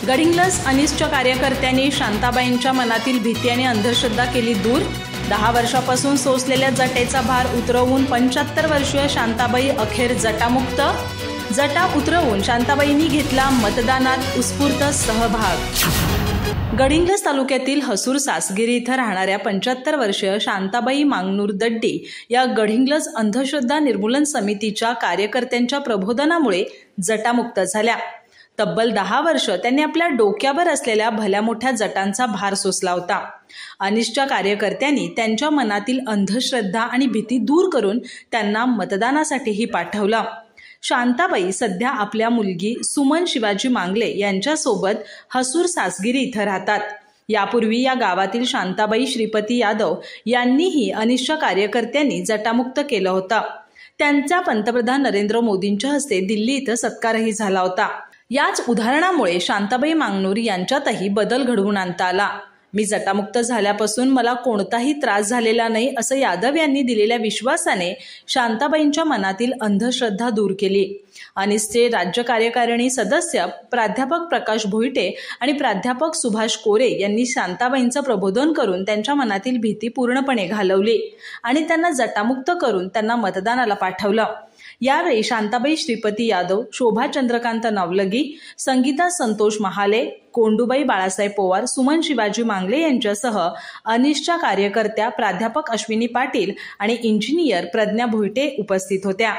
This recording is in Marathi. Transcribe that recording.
गडिंग्लज अनिसच्या कार्यकर्त्यांनी शांताबाईंच्या मनातील भीती आणि अंधश्रद्धा केली दूर। 10 वर्षापासून सोसलेल्या जटेचा भार उतरवून 75 वर्षीय शांताबाई अखेर जटामुक्त। जटा उतरवून शांताबाईंनी घेतला मतदानात उत्स्फूर्त सहभाग। गडिंग्लज तालुक्यातील हसूर सासगिरी इथं राहणाऱ्या 75 वर्षीय शांताबाई मांगनूर दड्डी या गडिंग्लज अंधश्रद्धा निर्मूलन समितीच्या कार्यकर्त्यांच्या प्रबोधनामुळे जटामुक्त झाल्या। तब्बल 10 वर्ष त्यांनी आपल्या डोक्यावर असलेल्या भल्या मोठ्या जटांचा भार सोसला होता। अनिसच्या कार्यकर्त्यांनी त्यांच्या मनातील अंधश्रद्धा आणि भीती दूर करून त्यांना मतदानासाठीही पाठवलं। शांताबाई सध्या आपल्या मुलगी सुमन शिवाजी मांगले यांच्यासोबत हसूर सासगिरी इथं राहतात। यापूर्वी या गावातील शांताबाई श्रीपती यादव यांनीही अनिसच्या कार्यकर्त्यांनी जटामुक्त केलं होतं। त्यांचा पंतप्रधान नरेंद्र मोदींच्या हस्ते दिल्ली इथं सत्कारही झाला होता। याच उदाहरणामुळे शांताबाई मांगनूर यांच्यातही बदल घडवून आणता आला। मी जटामुक्त झाल्यापासून मला कोणताही त्रास झालेला नाही असं यादव यांनी दिलेल्या विश्वासाने शांताबाईंच्या मनातील अंधश्रद्धा दूर केली। अनिसचे राज्य कार्यकारिणी सदस्य प्राध्यापक प्रकाश भोईटे आणि प्राध्यापक सुभाष कोरे यांनी शांताबाईंचं प्रबोधन करून त्यांच्या मनातील भीती पूर्णपणे घालवली आणि त्यांना जटामुक्त करून त्यांना मतदानाला पाठवलं। यावेळी शांताबाई श्रीपती यादव, शोभा चंद्रकांत नवलगी, संगीता संतोष महाले, कोंडूबाई बाळासाहेब पवार, सुमन शिवाजी मांगले यांच्यासह अनिसच्या कार्यकर्त्या प्राध्यापक अश्विनी पाटील आणि इंजिनियर प्रज्ञा भोईटे उपस्थित होत्या।